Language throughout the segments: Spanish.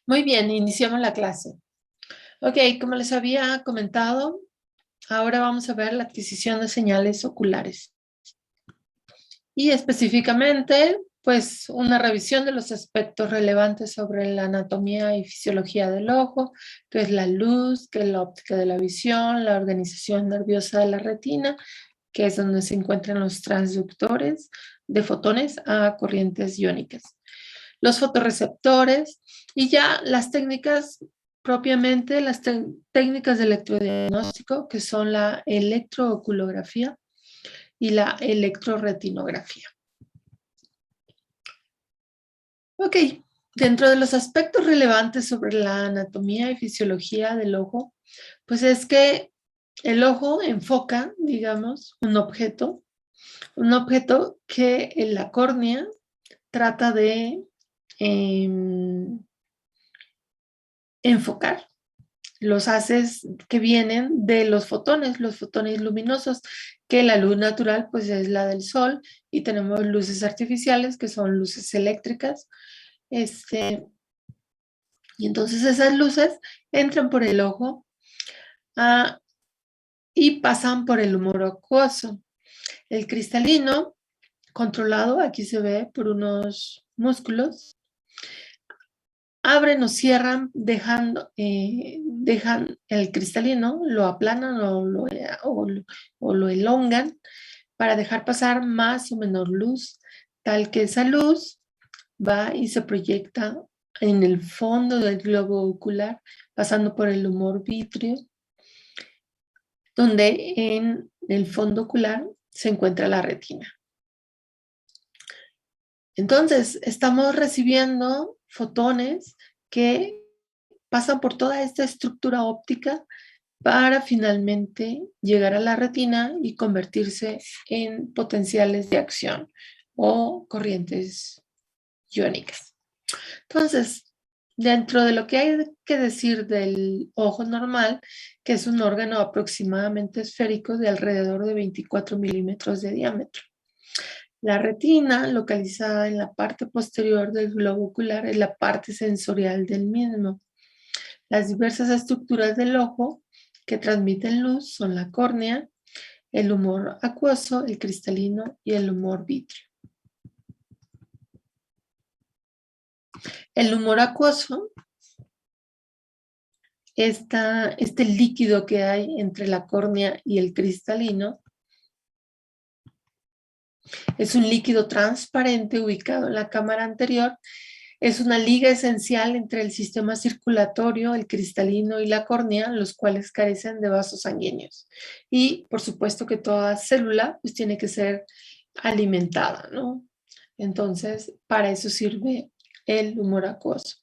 Muy bien, iniciamos la clase. Ok, como les había comentado, ahora vamos a ver la adquisición de señales oculares. Y específicamente, pues una revisión de los aspectos relevantes sobre la anatomía y fisiología del ojo, que es la luz, que es la óptica de la visión, la organización nerviosa de la retina, que es donde se encuentran los transductores de fotones a corrientes iónicas, los fotorreceptores y ya las técnicas propiamente, las técnicas de electrodiagnóstico, que son la electrooculografía y la electroretinografía. Ok, dentro de los aspectos relevantes sobre la anatomía y fisiología del ojo, pues es que el ojo enfoca, digamos, un objeto que en la córnea trata de enfocar los haces que vienen de los fotones luminosos, que la luz natural pues es la del sol y tenemos luces artificiales que son luces eléctricas. Y entonces esas luces entran por el ojo y pasan por el humor acuoso. El cristalino, controlado, aquí se ve por unos músculos, abren o cierran, dejan el cristalino, lo aplanan o lo elongan para dejar pasar más o menor luz, tal que esa luz va y se proyecta en el fondo del globo ocular, pasando por el humor vítreo, donde en el fondo ocular se encuentra la retina. Entonces, estamos recibiendo fotones que pasan por toda esta estructura óptica para finalmente llegar a la retina y convertirse en potenciales de acción o corrientes iónicas. Entonces, dentro de lo que hay que decir del ojo normal, que es un órgano aproximadamente esférico de alrededor de 24 milímetros de diámetro. La retina, localizada en la parte posterior del globo ocular, es la parte sensorial del mismo. Las diversas estructuras del ojo que transmiten luz son la córnea, el humor acuoso, el cristalino y el humor vítreo. El humor acuoso, este líquido que hay entre la córnea y el cristalino, es un líquido transparente ubicado en la cámara anterior. Es una liga esencial entre el sistema circulatorio, el cristalino y la córnea, los cuales carecen de vasos sanguíneos. Y por supuesto que toda célula pues tiene que ser alimentada, ¿no? Entonces, para eso sirve el humor acuoso.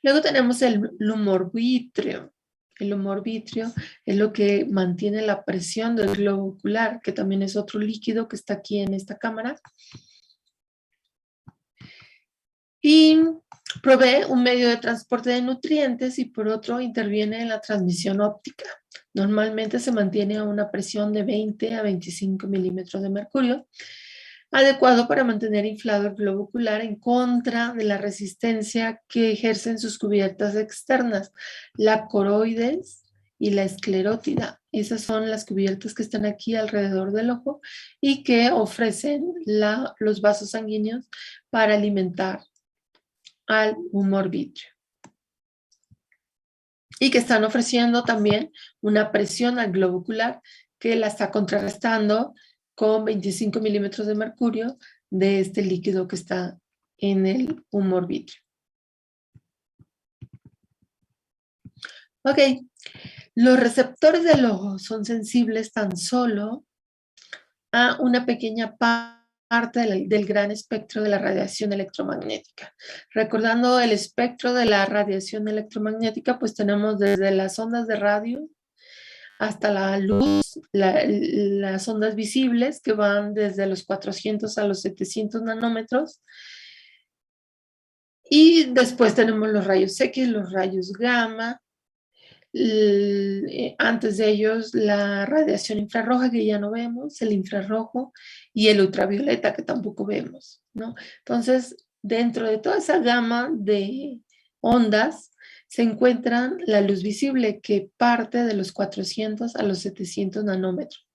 Luego tenemos el humor vítreo. El humor vítreo es lo que mantiene la presión del globo ocular, que también es otro líquido que está aquí en esta cámara. Y provee un medio de transporte de nutrientes y por otro interviene en la transmisión óptica. Normalmente se mantiene a una presión de 20 a 25 milímetros de mercurio, adecuado para mantener inflado el globo ocular en contra de la resistencia que ejercen sus cubiertas externas, la coroides y la esclerótida. Esas son las cubiertas que están aquí alrededor del ojo y que ofrecen los vasos sanguíneos para alimentar al humor vítreo. Y que están ofreciendo también una presión al globo ocular que la está contrarrestando con 25 milímetros de mercurio de este líquido que está en el humor vítreo. Ok, los receptores del ojo son sensibles tan solo a una pequeña parte del gran espectro de la radiación electromagnética. Recordando el espectro de la radiación electromagnética, pues tenemos desde las ondas de radio hasta la luz, las ondas visibles que van desde los 400 a los 700 nanómetros. Y después tenemos los rayos X, los rayos gamma, antes de ellos la radiación infrarroja que ya no vemos, el infrarrojo y el ultravioleta que tampoco vemos, ¿no? Entonces, dentro de toda esa gama de ondas se encuentran la luz visible, que parte de los 400 a los 700 nanómetros.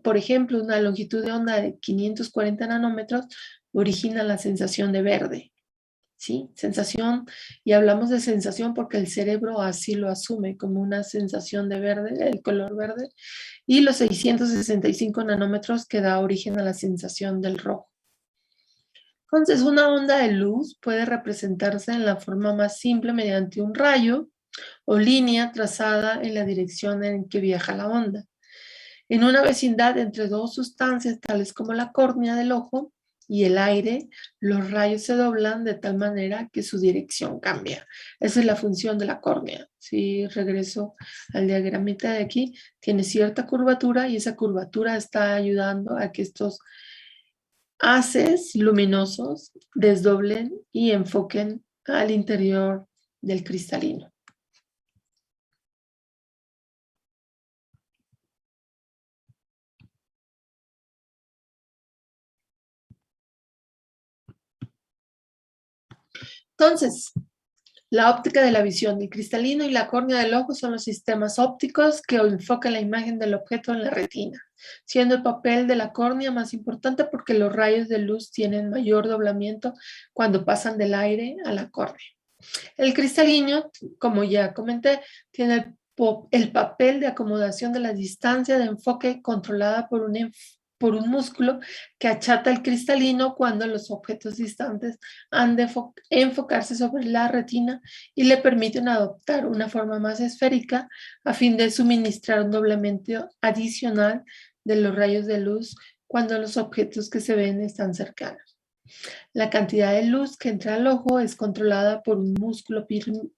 Por ejemplo, una longitud de onda de 540 nanómetros origina la sensación de verde. ¿Sí? Sensación, y hablamos de sensación porque el cerebro así lo asume como una sensación de verde, el color verde, y los 665 nanómetros que da origen a la sensación del rojo. Entonces, una onda de luz puede representarse en la forma más simple mediante un rayo o línea trazada en la dirección en que viaja la onda. En una vecindad entre dos sustancias, tales como la córnea del ojo y el aire, los rayos se doblan de tal manera que su dirección cambia. Esa es la función de la córnea. Si regreso al diagramita de aquí, tiene cierta curvatura y esa curvatura está ayudando a que estos haces luminosos desdoblen y enfoquen al interior del cristalino. Entonces, la óptica de la visión, el cristalino y la córnea del ojo son los sistemas ópticos que enfocan la imagen del objeto en la retina, siendo el papel de la córnea más importante porque los rayos de luz tienen mayor doblamiento cuando pasan del aire a la córnea. El cristalino, como ya comenté, tiene el papel de acomodación de la distancia de enfoque controlada por un músculo que achata el cristalino cuando los objetos distantes han de enfocarse sobre la retina y le permiten adoptar una forma más esférica a fin de suministrar un doblamento adicional de los rayos de luz cuando los objetos que se ven están cercanos. La cantidad de luz que entra al ojo es controlada por un músculo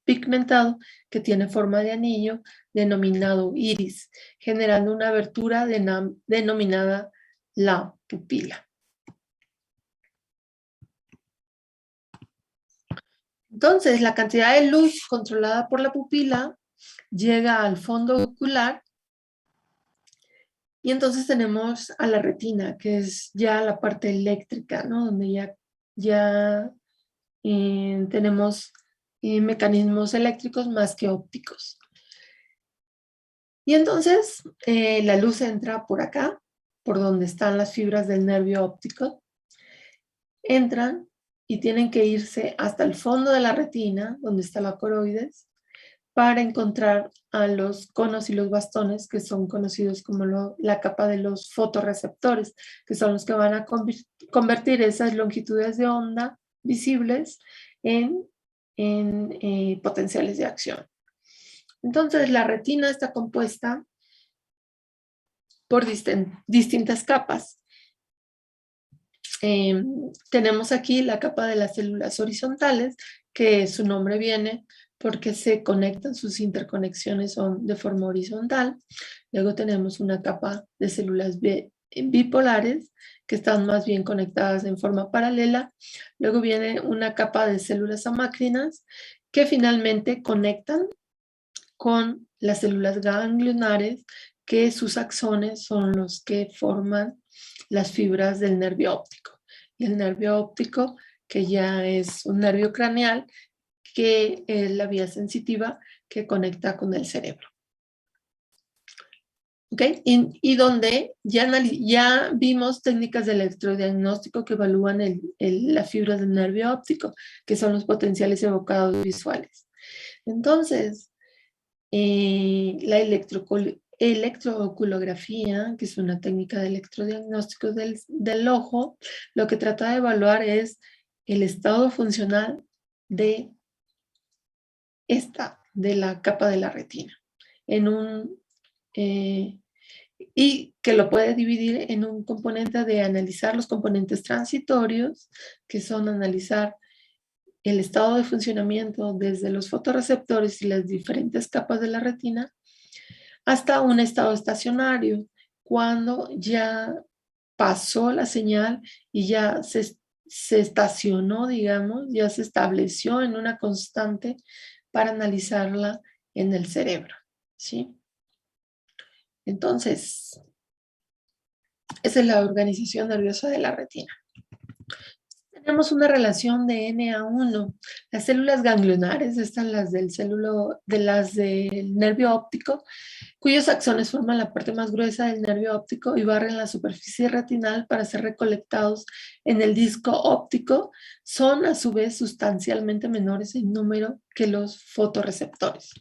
pigmentado que tiene forma de anillo denominado iris, generando una abertura denominada la pupila. Entonces, la cantidad de luz controlada por la pupila llega al fondo ocular y entonces tenemos a la retina, que es ya la parte eléctrica, ¿no? Donde ya tenemos mecanismos eléctricos más que ópticos. Y entonces la luz entra por acá, por donde están las fibras del nervio óptico, entran y tienen que irse hasta el fondo de la retina, donde está la coroides, para encontrar a los conos y los bastones, que son conocidos como la capa de los fotorreceptores, que son los que van a convertir esas longitudes de onda visibles en potenciales de acción. Entonces, la retina está compuesta por distintas capas. Tenemos aquí la capa de las células horizontales, que su nombre viene porque se conectan, sus interconexiones son de forma horizontal. Luego tenemos una capa de células bipolares, que están más bien conectadas en forma paralela. Luego viene una capa de células amácrinas, que finalmente conectan con las células ganglionares, que sus axones son los que forman las fibras del nervio óptico. Y el nervio óptico, que ya es un nervio craneal, que es la vía sensitiva que conecta con el cerebro. ¿Okay? Y donde ya vimos técnicas de electrodiagnóstico que evalúan las fibras del nervio óptico, que son los potenciales evocados visuales. Entonces, la electrooculografía, que es una técnica de electrodiagnóstico del ojo, lo que trata de evaluar es el estado funcional de la capa de la retina, y que lo puede dividir en un componente de analizar los componentes transitorios, que son analizar el estado de funcionamiento desde los fotorreceptores y las diferentes capas de la retina, hasta un estado estacionario, cuando ya pasó la señal y ya se estacionó, digamos, ya se estableció en una constante para analizarla en el cerebro, ¿sí? Entonces, esa es la organización nerviosa de la retina. Tenemos una relación de N/A1. Las células ganglionares, estas las del nervio óptico, cuyos axones forman la parte más gruesa del nervio óptico y barren la superficie retinal para ser recolectados en el disco óptico, son a su vez sustancialmente menores en número que los fotorreceptores.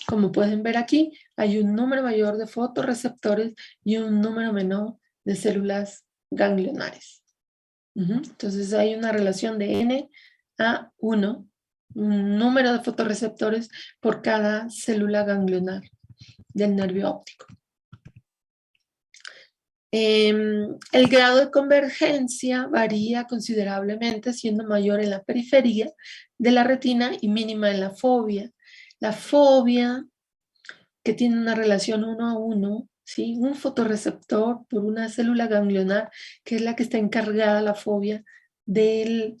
Como pueden ver aquí, hay un número mayor de fotorreceptores y un número menor de células ganglionares. Entonces hay una relación de N/A1, un número de fotorreceptores por cada célula ganglionar del nervio óptico. El grado de convergencia varía considerablemente, siendo mayor en la periferia de la retina y mínima en la fovea. La fovea, que tiene una relación 1/1, ¿sí? Un fotorreceptor por una célula ganglionar, que es la que está encargada, la fovea, del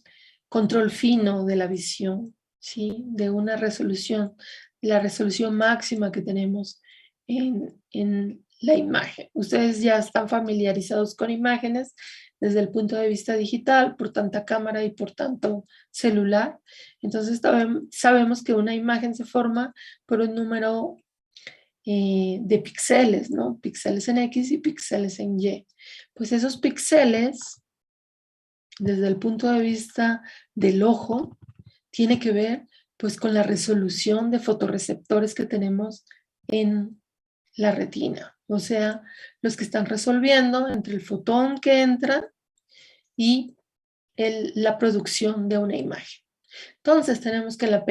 control fino de la visión, ¿sí? De una resolución, la resolución máxima que tenemos en la imagen. Ustedes ya están familiarizados con imágenes desde el punto de vista digital, por tanta cámara y por tanto celular. Entonces sabemos que una imagen se forma por un número de píxeles, ¿no? Píxeles en X y píxeles en Y. Pues esos píxeles, desde el punto de vista del ojo, tiene que ver pues con la resolución de fotorreceptores que tenemos en la retina. O sea, los que están resolviendo entre el fotón que entra y la producción de una imagen. Entonces tenemos que en la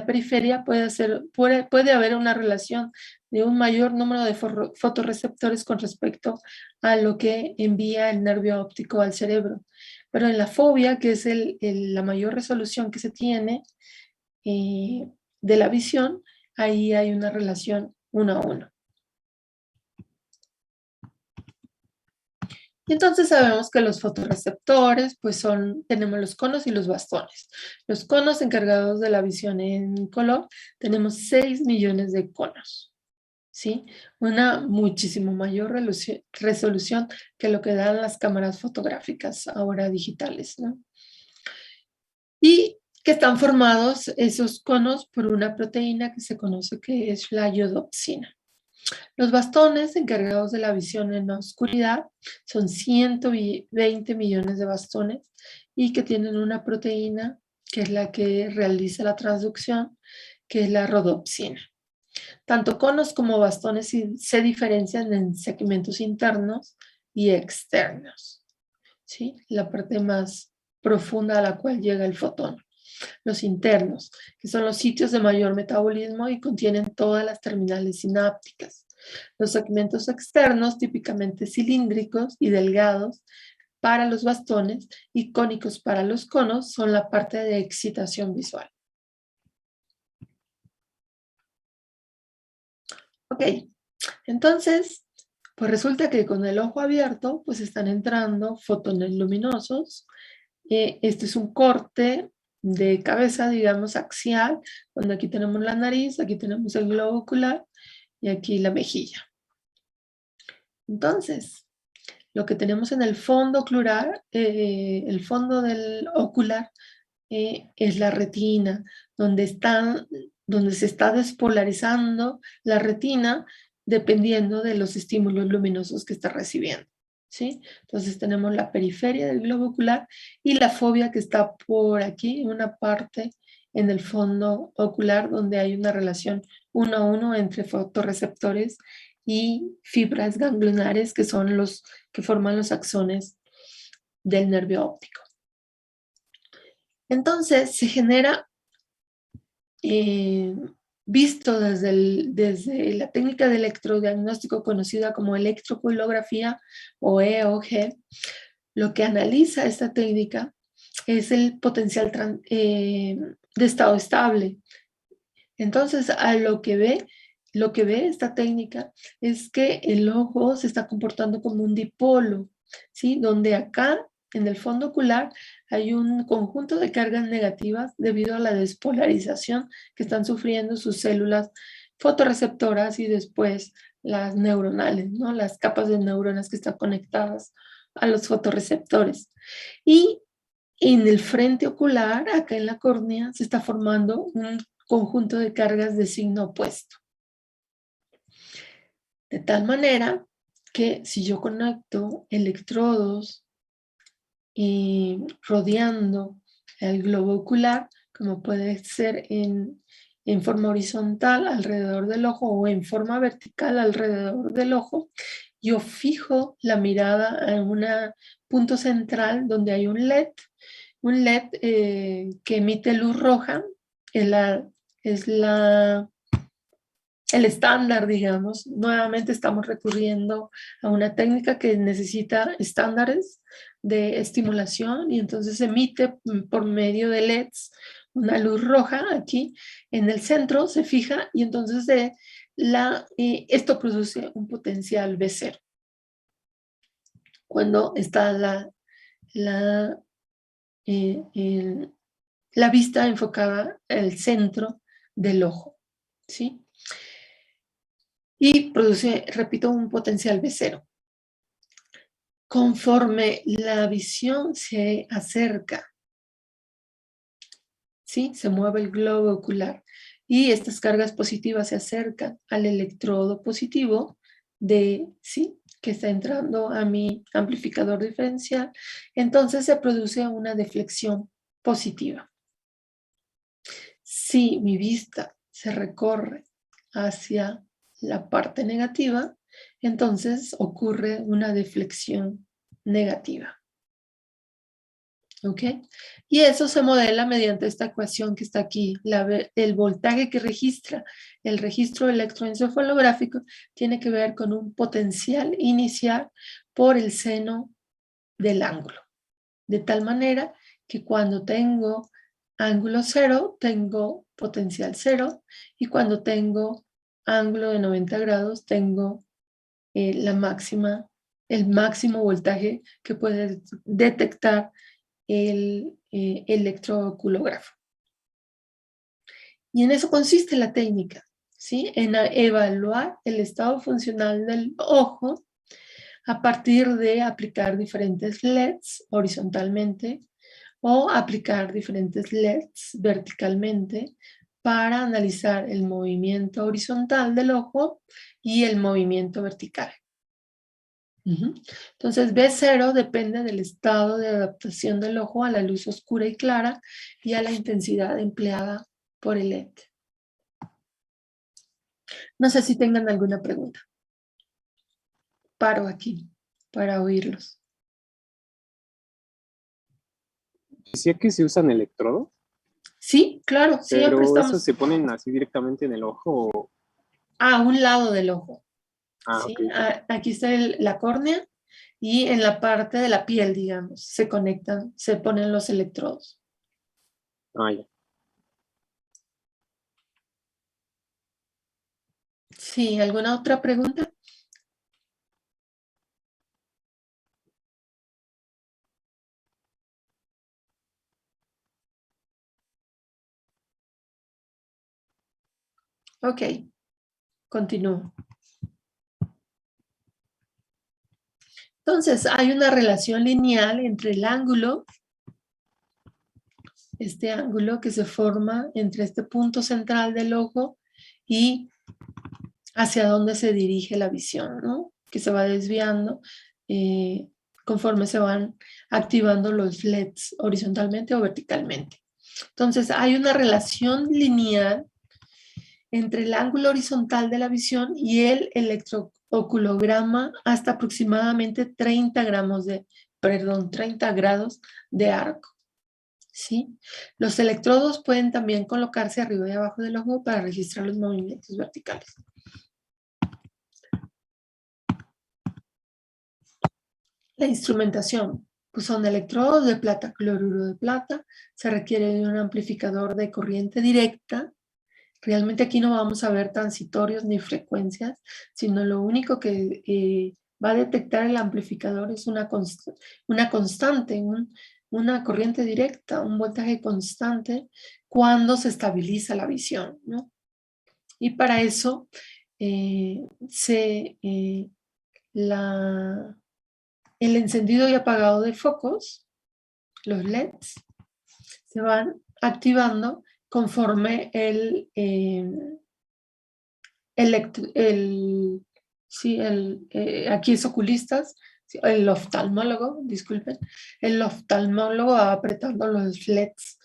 periferia puede haber una relación de un mayor número de fotorreceptores con respecto a lo que envía el nervio óptico al cerebro. Pero en la fovea, que es la mayor resolución que se tiene de la visión, ahí hay una relación 1/1. Y entonces sabemos que los fotorreceptores, pues tenemos los conos y los bastones. Los conos encargados de la visión en color, tenemos 6 millones de conos, ¿sí? Una muchísimo mayor resolución que lo que dan las cámaras fotográficas ahora digitales, ¿no? Y que están formados esos conos por una proteína que se conoce que es la iodopsina. Los bastones encargados de la visión en la oscuridad son 120 millones de bastones y que tienen una proteína que es la que realiza la transducción, que es la rodopsina. Tanto conos como bastones se diferencian en segmentos internos y externos, ¿sí? La parte más profunda a la cual llega el fotón. Los internos, que son los sitios de mayor metabolismo y contienen todas las terminales sinápticas. Los segmentos externos, típicamente cilíndricos y delgados para los bastones y cónicos para los conos, son la parte de excitación visual. Ok, entonces, pues resulta que con el ojo abierto, pues están entrando fotones luminosos. Este es un corte de cabeza, digamos, axial, donde aquí tenemos la nariz, aquí tenemos el globo ocular y aquí la mejilla. Entonces, lo que tenemos en el fondo ocular, el fondo del ocular, es la retina, donde se está despolarizando la retina dependiendo de los estímulos luminosos que está recibiendo, ¿sí? Entonces tenemos la periferia del globo ocular y la fovea que está por aquí, en una parte en el fondo ocular donde hay una relación 1/1 entre fotorreceptores y fibras ganglionares que son los que forman los axones del nervio óptico. Entonces se genera, visto desde la técnica de electrodiagnóstico conocida como electrocoilografía o EOG, lo que analiza esta técnica es el potencial de estado estable. Entonces, lo que ve esta técnica es que el ojo se está comportando como un dipolo, ¿sí? Donde acá, en el fondo ocular, hay un conjunto de cargas negativas debido a la despolarización que están sufriendo sus células fotorreceptoras y después las neuronales, ¿no? Las capas de neuronas que están conectadas a los fotorreceptores. Y en el frente ocular, acá en la córnea, se está formando un conjunto de cargas de signo opuesto. De tal manera que si yo conecto electrodos rodeando el globo ocular, como puede ser en forma horizontal alrededor del ojo o en forma vertical alrededor del ojo, yo fijo la mirada en un punto central donde hay un LED que emite luz roja, es el estándar, digamos. Nuevamente estamos recurriendo a una técnica que necesita estándares de estimulación y entonces emite por medio de LEDs una luz roja aquí en el centro, se fija y entonces esto produce un potencial V0. Cuando está la vista enfocada al centro del ojo, ¿sí? Y produce, repito, un potencial V0. Conforme la visión se acerca, ¿sí? Se mueve el globo ocular y estas cargas positivas se acercan al electrodo positivo ¿sí? Que está entrando a mi amplificador diferencial, entonces se produce una deflexión positiva. Si mi vista se recorre hacia la parte negativa, entonces ocurre una deflexión negativa. ¿Ok? Y eso se modela mediante esta ecuación que está aquí. El voltaje que registra el registro electroencefalográfico tiene que ver con un potencial inicial por el seno del ángulo. De tal manera que cuando tengo ángulo 0, tengo potencial 0, y cuando tengo ángulo de 90 grados, tengo el máximo voltaje que puede detectar el electrooculógrafo. Y en eso consiste la técnica, ¿sí? En evaluar el estado funcional del ojo a partir de aplicar diferentes LEDs horizontalmente o aplicar diferentes LEDs verticalmente para analizar el movimiento horizontal del ojo y el movimiento vertical. Entonces, B0 depende del estado de adaptación del ojo a la luz oscura y clara y a la intensidad empleada por el LED. No sé si tengan alguna pregunta. Paro aquí para oírlos. Decía que se usan electrodos. Sí, claro, siempre pero estamos... ¿esos se ponen así directamente en el ojo? ¿O? A un lado del ojo. Ah, ¿sí? okay. Aquí está la córnea y en la parte de la piel, digamos, se conectan, se ponen los electrodos. Ah, ya. Sí, ¿alguna otra pregunta? Ok, continúo. Entonces, hay una relación lineal entre el ángulo, este ángulo que se forma entre este punto central del ojo y hacia dónde se dirige la visión, ¿no? Que se va desviando conforme se van activando los LEDs horizontalmente o verticalmente. Entonces, hay una relación lineal entre el ángulo horizontal de la visión y el electrooculograma hasta aproximadamente 30 grados de arco. ¿Sí? Los electrodos pueden también colocarse arriba y abajo del ojo para registrar los movimientos verticales. La instrumentación, pues son electrodos de plata, cloruro de plata, se requiere de un amplificador de corriente directa. Realmente aquí no vamos a ver transitorios ni frecuencias, sino lo único que va a detectar el amplificador es una constante, una corriente directa, un voltaje constante cuando se estabiliza la visión, ¿no? Y para eso la el encendido y apagado de focos, los LEDs, se van activando conforme aquí es oculistas, el oftalmólogo, disculpen, el oftalmólogo va apretando los LEDs,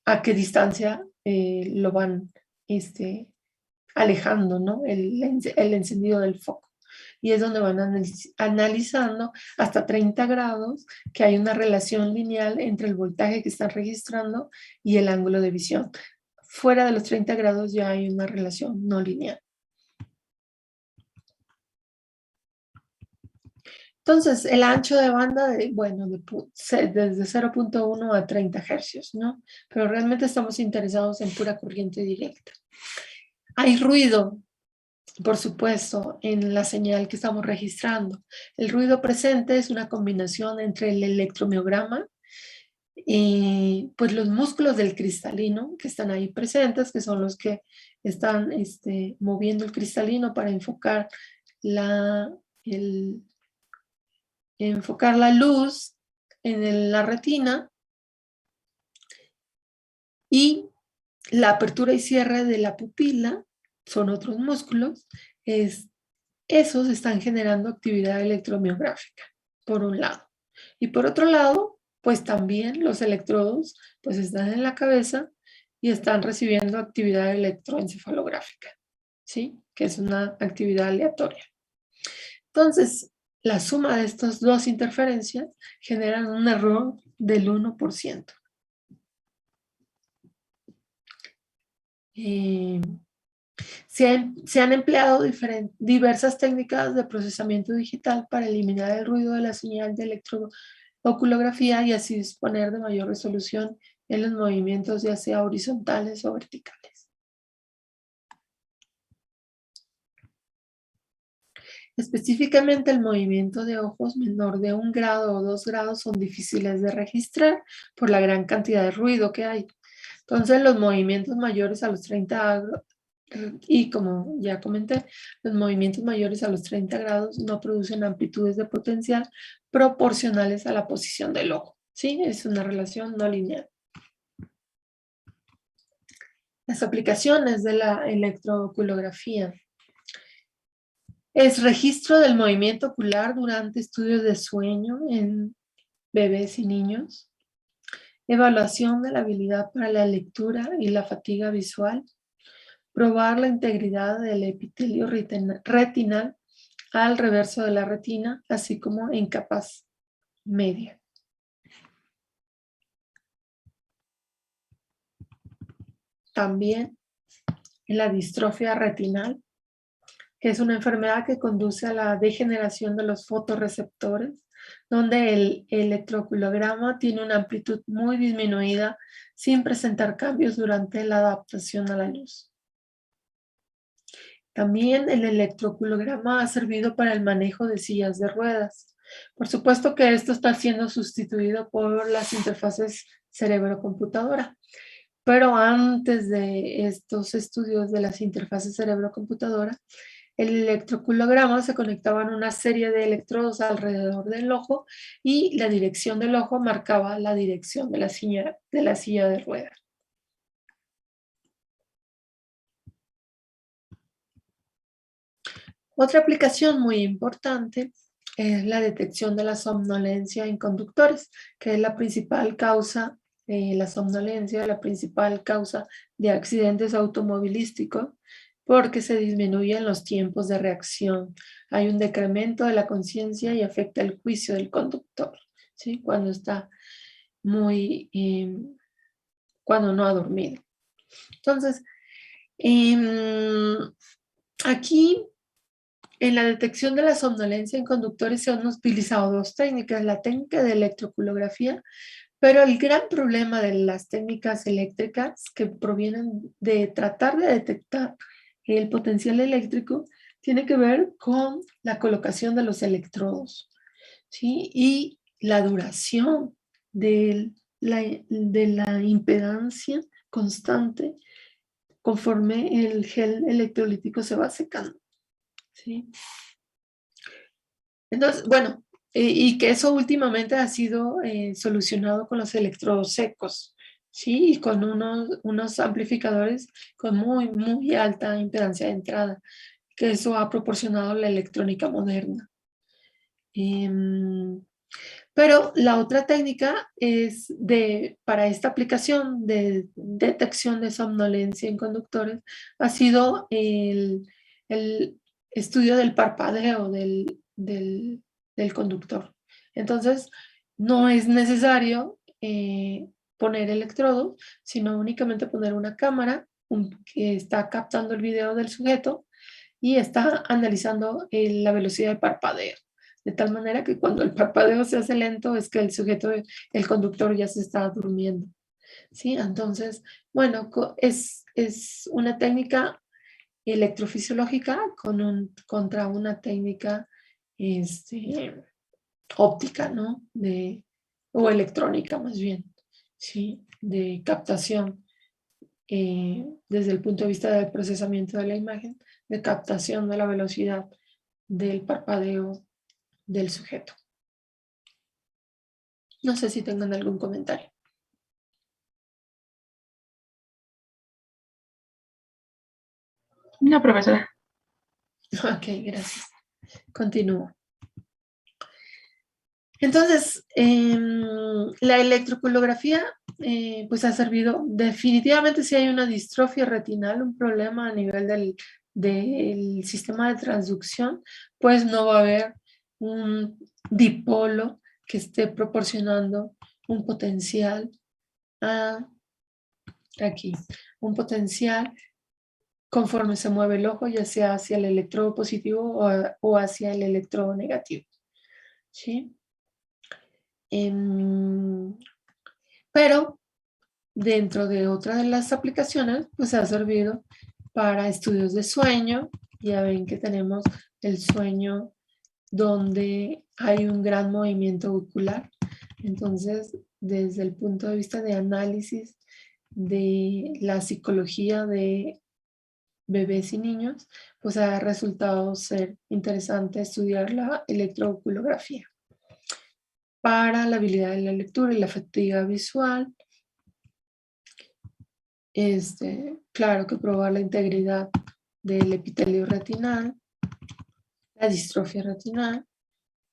a qué distancia lo van alejando, ¿no? El encendido del foco. Y es donde van analizando hasta 30 grados que hay una relación lineal entre el voltaje que están registrando y el ángulo de visión. Fuera de los 30 grados ya hay una relación no lineal. Entonces, el ancho de banda, desde 0.1 a 30 hercios, ¿no? Pero realmente estamos interesados en pura corriente directa. Hay ruido, por supuesto, en la señal que estamos registrando. El ruido presente es una combinación entre el electromiograma y pues los músculos del cristalino que están ahí presentes, que son los que están moviendo el cristalino para enfocar la luz en la retina, y la apertura y cierre de la pupila son otros músculos. Esos están generando actividad electromiográfica, por un lado. Y por otro lado, pues también los electrodos pues están en la cabeza y están recibiendo actividad electroencefalográfica, ¿sí? Que es una actividad aleatoria. Entonces, la suma de estas dos interferencias generan un error del 1%. Se han empleado diversas técnicas de procesamiento digital para eliminar el ruido de la señal de electrooculografía y así disponer de mayor resolución en los movimientos, ya sea horizontales o verticales. Específicamente, el movimiento de ojos menor de 1 grado o 2 grados son difíciles de registrar por la gran cantidad de ruido que hay. Entonces, los movimientos mayores a los 30 y como ya comenté, los movimientos mayores a los 30 grados no producen amplitudes de potencial proporcionales a la posición del ojo. ¿Sí? Es una relación no lineal. Las aplicaciones de la electrooculografía. Es registro del movimiento ocular durante estudios de sueño en bebés y niños. Evaluación de la habilidad para la lectura y la fatiga visual. Probar la integridad del epitelio retinal al reverso de la retina, así como en capas media. También en la distrofia retinal, que es una enfermedad que conduce a la degeneración de los fotorreceptores, donde el electrooculograma tiene una amplitud muy disminuida sin presentar cambios durante la adaptación a la luz. También el electrooculograma ha servido para el manejo de sillas de ruedas. Por supuesto que esto está siendo sustituido por las interfaces cerebro-computadora. Pero antes de estos estudios de las interfaces cerebro-computadora, el electrooculograma se conectaba en una serie de electrodos alrededor del ojo y la dirección del ojo marcaba la dirección de la silla de ruedas. Otra aplicación muy importante es la detección de la somnolencia en conductores, que es la principal causa, la somnolencia, la principal causa de accidentes automovilísticos, porque se disminuyen los tiempos de reacción. Hay un decremento de la conciencia y afecta el juicio del conductor, ¿sí? Cuando está cuando no ha dormido. Entonces, aquí en la detección de la somnolencia en conductores se han utilizado dos técnicas, la técnica de electrooculografía, pero el gran problema de las técnicas eléctricas que provienen de tratar de detectar el potencial eléctrico tiene que ver con la colocación de los electrodos, ¿sí? Y la duración de la impedancia constante conforme el gel electrolítico se va secando, ¿sí? Entonces, bueno, y que eso últimamente ha sido solucionado con los electrodos secos, ¿sí? Y con unos amplificadores con muy, muy alta impedancia de entrada, que eso ha proporcionado la electrónica moderna. Em, pero la otra técnica es para esta aplicación de detección de somnolencia en conductores, ha sido el estudio del parpadeo del conductor. Entonces, no es necesario poner electrodos, sino únicamente poner una cámara que está captando el video del sujeto y está analizando la velocidad de parpadeo. De tal manera que cuando el parpadeo se hace lento es que el sujeto, el conductor ya se está durmiendo. ¿Sí? Entonces, bueno, es una técnica electrofisiológica contra una técnica óptica, ¿no? O electrónica más bien, ¿sí? De captación desde el punto de vista del procesamiento de la imagen, de captación de la velocidad del parpadeo del sujeto. No sé si tengan algún comentario. No, profesora. Ok, gracias. Continúo. Entonces, la electroculografía pues ha servido, definitivamente si hay una distrofia retinal, un problema a nivel del sistema de transducción, pues no va a haber un dipolo que esté proporcionando un potencial aquí, un potencial conforme se mueve el ojo, ya sea hacia el electrodo positivo o hacia el electrodo negativo. ¿Sí? Pero dentro de otra de las aplicaciones, pues ha servido para estudios de sueño. Ya ven que tenemos el sueño donde hay un gran movimiento ocular. Entonces, desde el punto de vista de análisis de la psicología de bebés y niños, pues ha resultado ser interesante estudiar la electrooculografía para la habilidad de la lectura y la fatiga visual. Claro que probar la integridad del epitelio retinal, la distrofia retinal,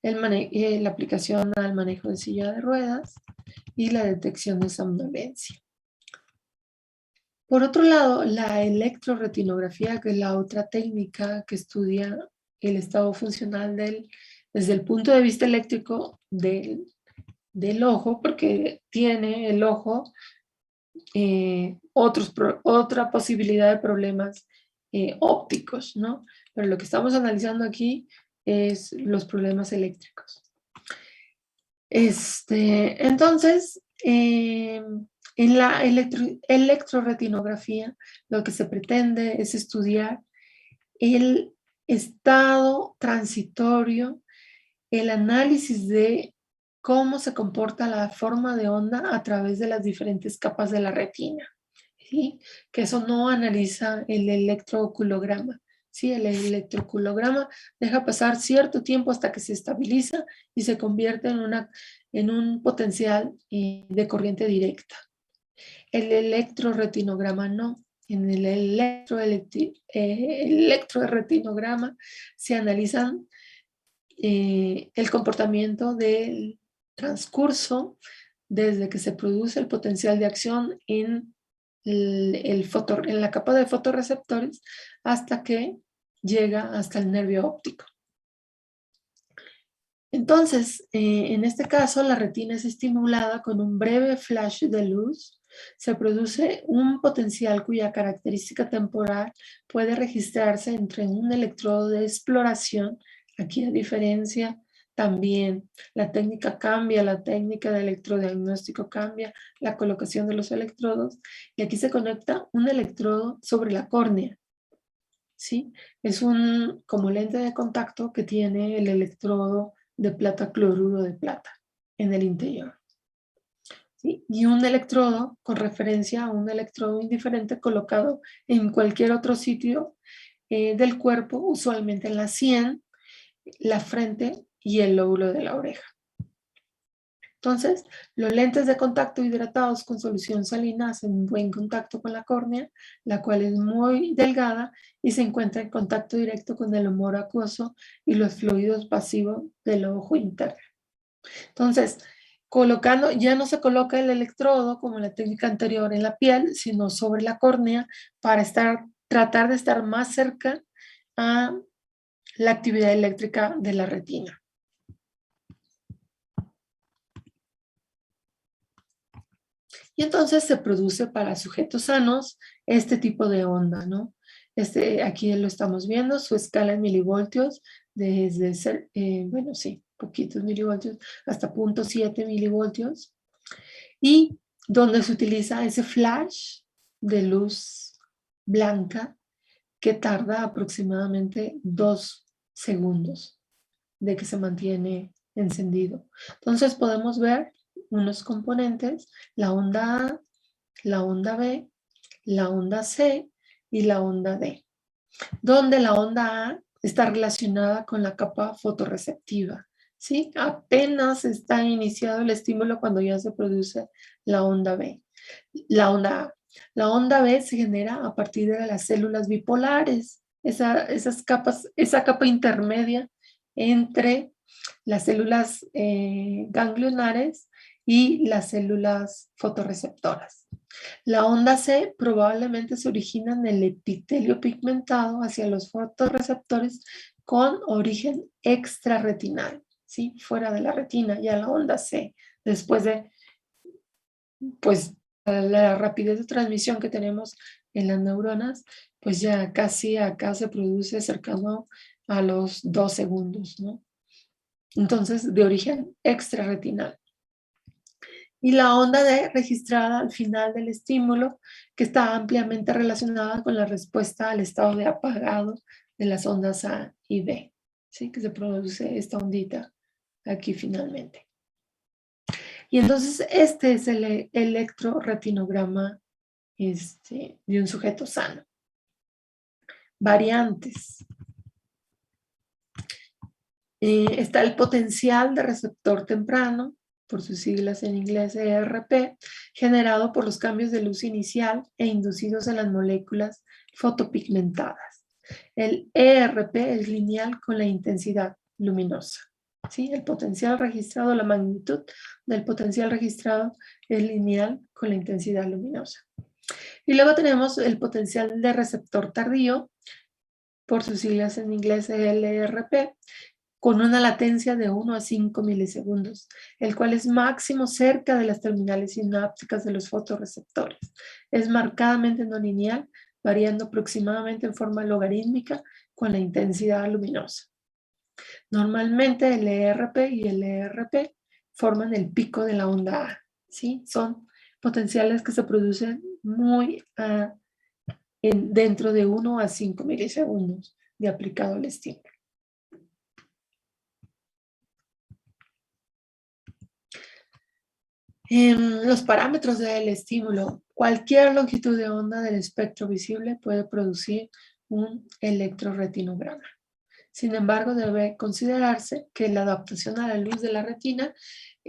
la aplicación al manejo de silla de ruedas y la detección de somnolencia. Por otro lado, la electroretinografía, que es la otra técnica que estudia el estado funcional desde el punto de vista eléctrico del ojo, porque tiene el ojo otra posibilidad de problemas ópticos, ¿no? Pero lo que estamos analizando aquí es los problemas eléctricos. Entonces, en la electroretinografía lo que se pretende es estudiar el estado transitorio, el análisis de cómo se comporta la forma de onda a través de las diferentes capas de la retina, ¿sí? Que eso no analiza el electrooculograma. ¿Sí? El electrooculograma deja pasar cierto tiempo hasta que se estabiliza y se convierte en un potencial de corriente directa. El electroretinograma no. En el electroretinograma se analizan el comportamiento del transcurso desde que se produce el potencial de acción en la capa de fotorreceptores hasta que llega hasta el nervio óptico. Entonces, en este caso, la retina es estimulada con un breve flash de luz. Se produce un potencial cuya característica temporal puede registrarse entre un electrodo de exploración. Aquí, a diferencia, también la técnica cambia, la técnica de electrodiagnóstico cambia, la colocación de los electrodos, y aquí se conecta un electrodo sobre la córnea. ¿Sí? Es como lente de contacto que tiene el electrodo de plata cloruro de plata en el interior. ¿Sí? Y un electrodo con referencia a un electrodo indiferente colocado en cualquier otro sitio del cuerpo, usualmente en la sien, la frente y el lóbulo de la oreja. Entonces, los lentes de contacto hidratados con solución salina hacen un buen contacto con la córnea, la cual es muy delgada y se encuentra en contacto directo con el humor acuoso y los fluidos pasivos del ojo interno. Entonces, ya no se coloca el electrodo como en la técnica anterior en la piel, sino sobre la córnea para tratar de estar más cerca a la actividad eléctrica de la retina. Y entonces se produce para sujetos sanos este tipo de onda, ¿no? Aquí lo estamos viendo, su escala en milivoltios, desde, bueno, sí, poquitos milivoltios, hasta 0.7 milivoltios. Y donde se utiliza ese flash de luz blanca que tarda aproximadamente 2 segundos de que se mantiene encendido. Entonces podemos ver unos componentes, la onda A, la onda B, la onda C y la onda D, donde la onda A está relacionada con la capa fotorreceptiva, ¿sí? Apenas está iniciado el estímulo cuando ya se produce la onda B. La onda A. La onda B se genera a partir de las células bipolares, esa capa intermedia entre las células ganglionares y las células fotorreceptoras. La onda C probablemente se origina en el epitelio pigmentado hacia los fotorreceptores con origen extrarretinal, ¿sí? Fuera de la retina, ya la onda C, después de, pues, la rapidez de transmisión que tenemos en las neuronas, pues ya casi acá se produce cercano a los 2 segundos, ¿no? Entonces, de origen extrarretinal. Y la onda D registrada al final del estímulo, que está ampliamente relacionada con la respuesta al estado de apagado de las ondas A y B, ¿sí? Que se produce esta ondita aquí finalmente. Y entonces este es el electroretinograma de un sujeto sano. Variantes. Está el potencial de receptor temprano, por sus siglas en inglés ERP, generado por los cambios de luz inicial e inducidos en las moléculas fotopigmentadas. El ERP es lineal con la intensidad luminosa. ¿Sí? El potencial registrado, la magnitud del potencial registrado es lineal con la intensidad luminosa. Y luego tenemos el potencial de receptor tardío, por sus siglas en inglés LRP, con una latencia de 1 a 5 milisegundos, el cual es máximo cerca de las terminales sinápticas de los fotorreceptores. Es marcadamente no lineal, variando aproximadamente en forma logarítmica con la intensidad luminosa. Normalmente el ERP y el ERP forman el pico de la onda A, ¿sí? Son potenciales que se producen muy dentro de 1 a 5 milisegundos de aplicado al estímulo. En los parámetros del estímulo, cualquier longitud de onda del espectro visible puede producir un electroretinograma. Sin embargo, debe considerarse que la adaptación a la luz de la retina,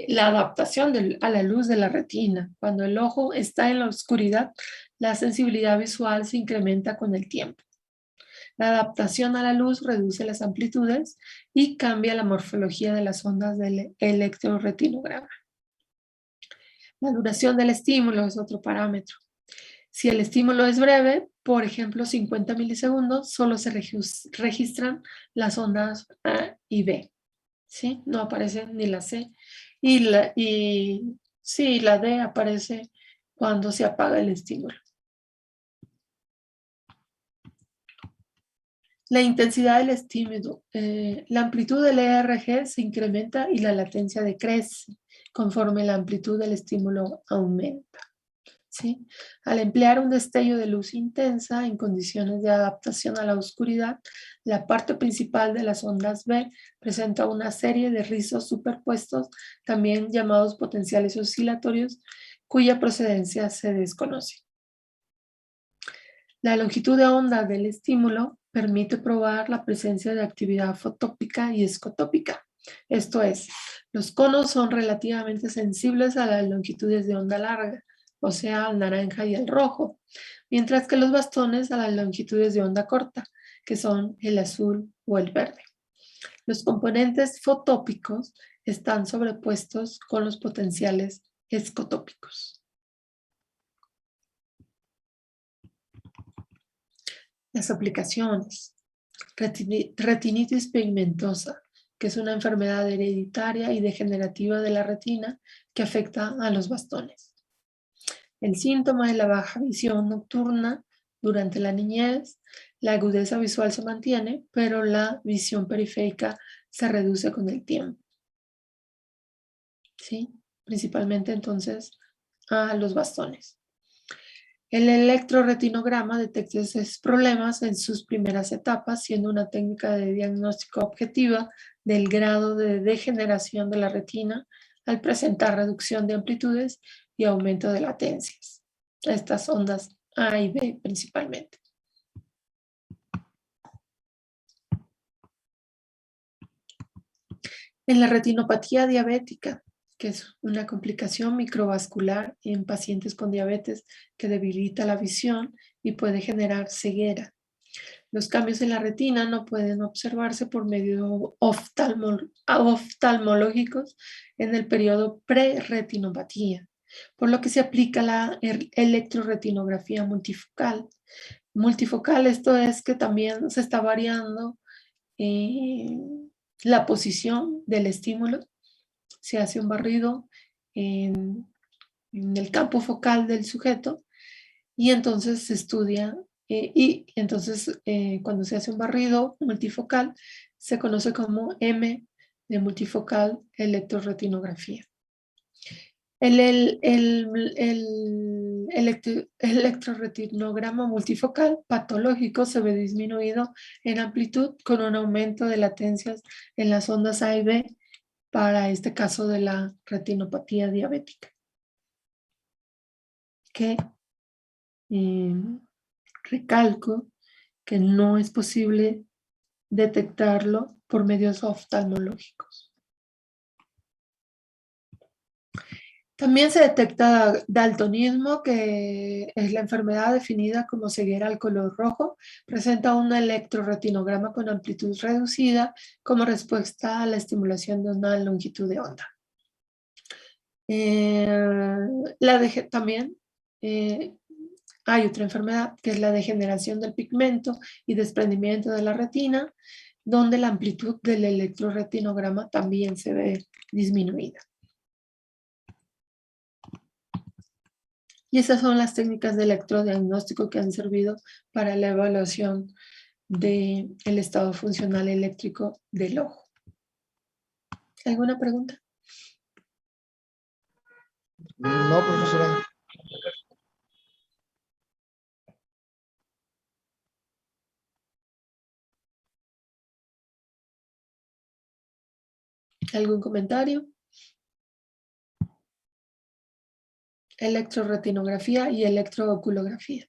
a la luz de la retina, cuando el ojo está en la oscuridad, la sensibilidad visual se incrementa con el tiempo. La adaptación a la luz reduce las amplitudes y cambia la morfología de las ondas del electroretinograma. La duración del estímulo es otro parámetro. Si el estímulo es breve, por ejemplo 50 milisegundos, solo se registran las ondas A y B. ¿Sí? No aparecen ni la C. Sí, la D aparece cuando se apaga el estímulo. La intensidad del estímulo. La amplitud del ERG se incrementa y la latencia decrece conforme la amplitud del estímulo aumenta. ¿Sí? Al emplear un destello de luz intensa en condiciones de adaptación a la oscuridad, la parte principal de las ondas B presenta una serie de rizos superpuestos, también llamados potenciales oscilatorios, cuya procedencia se desconoce. La longitud de onda del estímulo permite probar la presencia de actividad fotópica y escotópica. Esto es, los conos son relativamente sensibles a las longitudes de onda larga, o sea, al naranja y al rojo, mientras que los bastones a las longitudes de onda corta, que son el azul o el verde. Los componentes fotópicos están sobrepuestos con los potenciales escotópicos. Las aplicaciones. Retinitis pigmentosa, que es una enfermedad hereditaria y degenerativa de la retina que afecta a los bastones. El síntoma es la baja visión nocturna durante la niñez. La agudeza visual se mantiene, pero la visión periférica se reduce con el tiempo. ¿Sí? Principalmente entonces a los bastones. El electroretinograma detecta esos problemas en sus primeras etapas, siendo una técnica de diagnóstico objetiva del grado de degeneración de la retina al presentar reducción de amplitudes y aumento de latencias. Estas ondas A y B principalmente. En la retinopatía diabética, que es una complicación microvascular en pacientes con diabetes que debilita la visión y puede generar ceguera. Los cambios en la retina no pueden observarse por medio oftalmológicos en el periodo pre-retinopatía, por lo que se aplica la electroretinografía multifocal. Multifocal, esto es que también se está variando la posición del estímulo. Se hace un barrido en el campo focal del sujeto y entonces se estudia cuando se hace un barrido multifocal se conoce como M de multifocal electroretinografía. El electroretinograma multifocal patológico se ve disminuido en amplitud con un aumento de latencias en las ondas A y B para este caso de la retinopatía diabética. Que recalco que no es posible detectarlo por medios oftalmológicos. También se detecta daltonismo, que es la enfermedad definida como ceguera al color rojo. Presenta un electroretinograma con amplitud reducida como respuesta a la estimulación de una longitud de onda. También hay otra enfermedad que es la degeneración del pigmento y desprendimiento de la retina, donde la amplitud del electroretinograma también se ve disminuida. Y esas son las técnicas de electrodiagnóstico que han servido para la evaluación del estado funcional eléctrico del ojo. ¿Alguna pregunta? No, profesora. ¿Algún comentario? Electroretinografía y electrooculografía.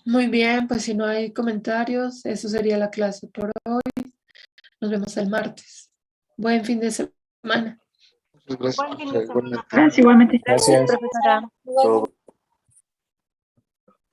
Muy bien, pues si no hay comentarios, eso sería la clase por hoy. Nos vemos el martes. Buen fin de semana. Muchas gracias, Buen fin de profesora. semana. Igualmente. Gracias, igualmente. Gracias. Profesora. Todo